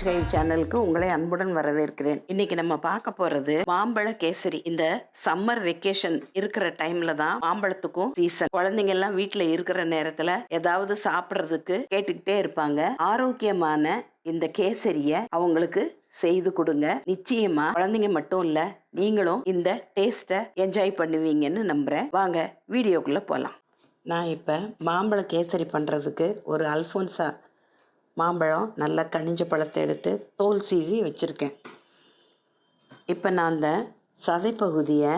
கையில் சேனலுக்கு உங்களை அன்புடன் வரவேற்கிறேன். இன்னைக்கு நம்ம பார்க்க போறது மாம்பழ கேசரி. இந்த சம்மர் வெக்கேஷன் இருக்கிற டைம்ல தான் மாம்பழத்துக்கும் சீசன். குழந்தைங்க எல்லாம் வீட்டுல இருக்கிற நேரத்துல ஏதாவது சாப்பிட்றதுக்கு கேட்டுக்கிட்டே இருப்பாங்க. ஆரோக்கியமான இந்த கேசரிய அவங்களுக்கு செய்து கொடுங்க. நிச்சயமா குழந்தைங்க மட்டும் இல்ல, நீங்களும் இந்த டேஸ்ட்டை என்ஜாய் பண்ணுவீங்கன்னு நம்புறேன். வாங்க வீடியோக்குள்ள போலாம். நான் இப்போ மாம்பழ கேசரி பண்ணுறதுக்கு ஒரு அல்ஃபோன்சா மாம்பழம் நல்லா கனிஞ்ச பழத்தை எடுத்து தோல் சீவி வச்சுருக்கேன். இப்போ நான் அந்த சதைப்பகுதியை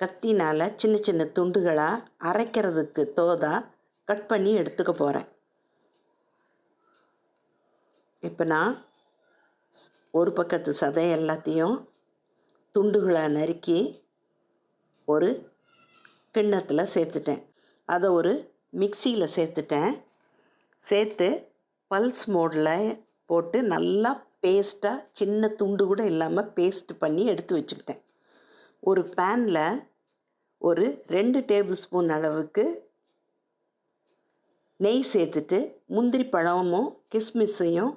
கத்தினால் சின்ன சின்ன துண்டுகளாக அரைக்கிறதுக்கு தோதாக கட் பண்ணி எடுத்துக்க போகிறேன். இப்போ நான் ஒரு பக்கத்து சதை எல்லாத்தையும் துண்டுகளாக நறுக்கி ஒரு கிண்ணத்தில் சேர்த்துட்டேன். அதை ஒரு மிக்சியில் சேர்த்து பல்ஸ் மோடில் போட்டு நல்லா பேஸ்ட்டாக சின்ன துண்டு கூட இல்லாமல் பேஸ்ட் பண்ணி எடுத்து வச்சுக்கிட்டேன். ஒரு பேனில் ஒரு 2 டேபிள் ஸ்பூன் அளவுக்கு நெய் சேர்த்துட்டு முந்திரி பழமும் கிஸ்மிஸையும்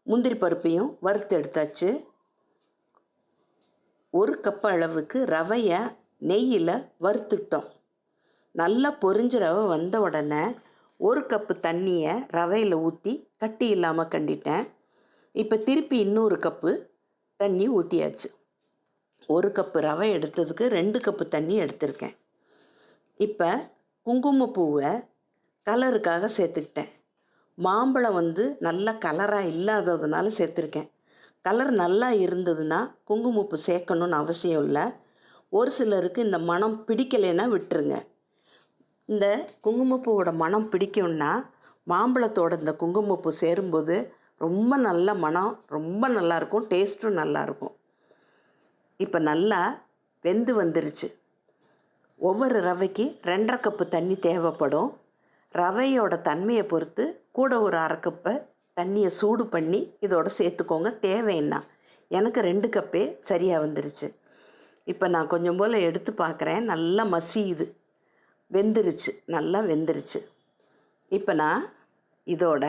முந்திரி பருப்பையும் வறுத்து எடுத்தாச்சு. 1 கப் அளவுக்கு ரவையை நெய்யில் வறுத்துட்டோம். நல்லா பொரிஞ்ச ரவை வந்த உடனே 1 கப்பு தண்ணியை ரவையில் ஊற்றி கட்டி இல்லாமல் கண்டிட்டேன். இப்போ திருப்பி இன்னொரு கப்பு தண்ணி ஊற்றியாச்சு. 1 கப்பு ரவை எடுத்ததுக்கு 2 கப்பு தண்ணி எடுத்திருக்கேன். இப்போ குங்குமப்பூவை கலருக்காக சேர்த்துக்கிட்டேன். மாம்பழம் நல்ல கலராக இல்லாததுனால சேர்த்துருக்கேன். கலர் நல்லா இருந்ததுன்னா குங்குமப்பூ சேர்க்கணுன்னு அவசியம் இல்லை. ஒரு சிலருக்கு இந்த மனம் பிடிக்கலைன்னா விட்டுருங்க. இந்த குங்குமப்பூவோட மனம் பிடிக்கும்னா மாம்பழத்தோட இந்த குங்குமப்பூ சேரும்போது ரொம்ப நல்ல மனம், ரொம்ப நல்லாயிருக்கும், டேஸ்ட்டும் நல்லாயிருக்கும். இப்போ நல்லா வெந்து வந்துருச்சு. ஒவ்வொரு ரவைக்கு 2.5 கப்பு தண்ணி தேவைப்படும். ரவையோட தன்மையை பொறுத்து கூட ஒரு 1/2 கப்பை தண்ணியை சூடு பண்ணி இதோட சேர்த்துக்கோங்க தேவைன்னா. எனக்கு 2 கப்பே சரியாக வந்துருச்சு. இப்போ நான் கொஞ்சம் போல் எடுத்து பார்க்குறேன். நல்லா மசியுது, வெந்துருச்சு, நல்லா வெந்துருச்சு. இப்போ நான் இதோட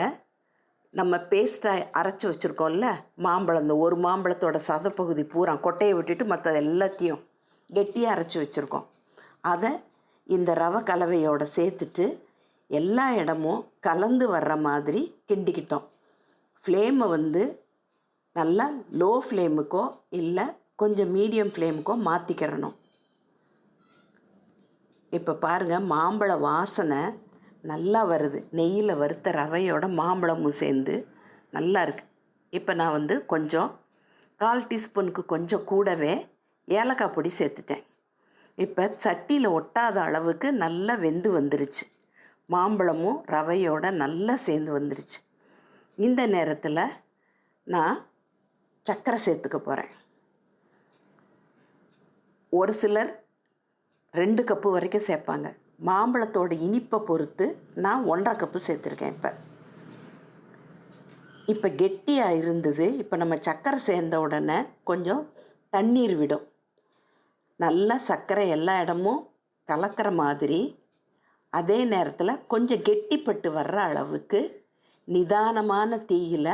நம்ம பேஸ்ட்டாக அரைச்சி வச்சுருக்கோம்ல மாம்பழம், இந்த ஒரு மாம்பழத்தோட சதைப்பகுதி பூரா கொட்டையை விட்டுட்டு மற்ற எல்லாத்தையும் கெட்டியாக அரைச்சி வச்சுருக்கோம். அதை இந்த ரவை கலவையோடு சேர்த்துட்டு எல்லா இடமும் கலந்து வர்ற மாதிரி கிண்டிக்கிட்டோம். ஃப்ளேமை நல்லா லோ ஃப்ளேமுக்கோ இல்லை கொஞ்சம் மீடியம் ஃப்ளேமுக்கோ மாற்றிக்கிறணும். இப்போ பாருங்கள், மாம்பழ வாசனை நல்லா வருது. நெய்யில் வறுத்த ரவையோட மாம்பழமும் சேர்ந்து நல்லா இருக்குது. இப்போ நான் கொஞ்சம் 1/4 டீஸ்பூனுக்கு கொஞ்சம் கூடவே ஏலக்காய் பொடி சேர்த்துட்டேன். இப்போ சட்டியில் ஒட்டாத அளவுக்கு நல்லா வெந்து வந்துருச்சு. மாம்பழமும் ரவையோட நல்லா சேர்ந்து வந்துருச்சு. இந்த நேரத்தில் நான் சர்க்கரை சேர்த்துக்க போகிறேன். ஒரு சிலர் 2 கப்பு வரைக்கும் சேர்ப்பாங்க. மாம்பழத்தோட இனிப்பை பொறுத்து நான் 1.5 கப்பு சேர்த்துருக்கேன். இப்போ கெட்டியாக இருந்தது. இப்போ நம்ம சர்க்கரை சேர்ந்த உடனே கொஞ்சம் தண்ணீர் விடும். நல்லா சர்க்கரை எல்லா இடமும் கலக்கிற மாதிரி, அதே நேரத்தில் கொஞ்சம் கெட்டிப்பட்டு வர்ற அளவுக்கு நிதானமான தீயில்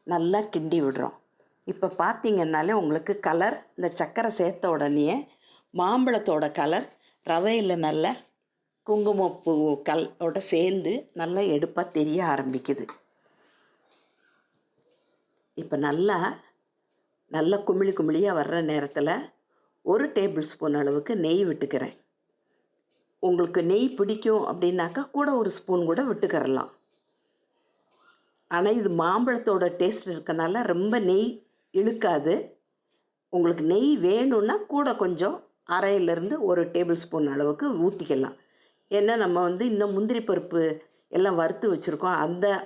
நல்லா கிண்டி விடுறோம். இப்போ பார்த்திங்கன்னாலே உங்களுக்கு கலர், இந்த சர்க்கரை சேர்த்த உடனே மாம்பழத்தோட கலர் ரவையில் நல்ல குங்குமப்பூ கல்லோட சேர்ந்து நல்லா எடுப்பாக தெரிய ஆரம்பிக்குது. இப்போ நல்லா குமிழியாக வர்ற நேரத்தில் 1 டேபிள் ஸ்பூன் அளவுக்கு நெய் விட்டுக்கிறேன். உங்களுக்கு நெய் பிடிக்கும் அப்படின்னாக்கா கூட 1 ஸ்பூன் கூட விட்டுக்கிறலாம். ஆனால் இது மாம்பழத்தோட டேஸ்ட் இருக்கனால ரொம்ப நெய் இழுக்காது. உங்களுக்கு நெய் வேணும்னா கூட கொஞ்சம் 1/2 1 டேபிள் ஸ்பூன் அளவுக்கு ஊற்றிக்கலாம். ஏன்னா நம்ம இன்னும் முந்திரி பருப்பு எல்லாம் வறுத்து வச்சுருக்கோம்.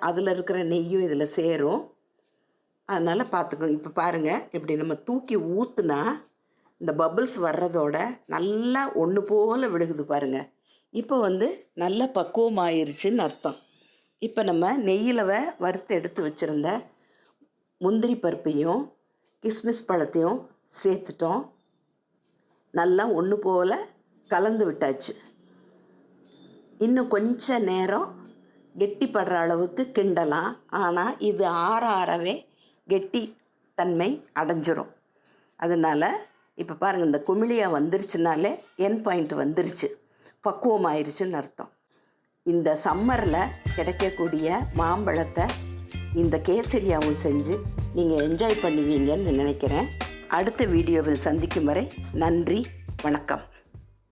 அதில் இருக்கிற நெய்யும் இதில் சேரும். அதனால் பார்த்துக்கோங்க. இப்போ பாருங்கள், இப்படி நம்ம தூக்கி ஊற்றுனா இந்த பபிள்ஸ் வர்றதோட நல்லா ஒன்று போல் விழுகுது பாருங்கள். இப்போ நல்ல பக்குவமாயிருச்சுன்னு அர்த்தம். இப்போ நம்ம நெய்யில் வறுத்து எடுத்து வச்சுருந்த முந்திரி பருப்பையும் கிஸ்மிஸ் பழத்தையும் சேர்த்துட்டோம். நல்லா ஒன்று போல் கலந்து விட்டாச்சு. இன்னும் கொஞ்சம் நேரம் கெட்டிப்படுற அளவுக்கு கிண்டலாம். ஆனால் இது ஆறவே கெட்டி தன்மை அடைஞ்சிரும். அதனால் இப்போ பாருங்கள், இந்த குமிழியாக வந்துருச்சுனாலே என் பாயிண்ட் வந்துருச்சு, பக்குவமாயிருச்சுன்னு அர்த்தம். இந்த சம்மரில் கிடைக்கக்கூடிய மாம்பழத்தை இந்த கேசரியாவும் செஞ்சு நீங்கள் என்ஜாய் பண்ணுவீங்கன்னு நினைக்கிறேன். அடுத்த வீடியோவில் சந்திக்கும் வரை நன்றி, வணக்கம்.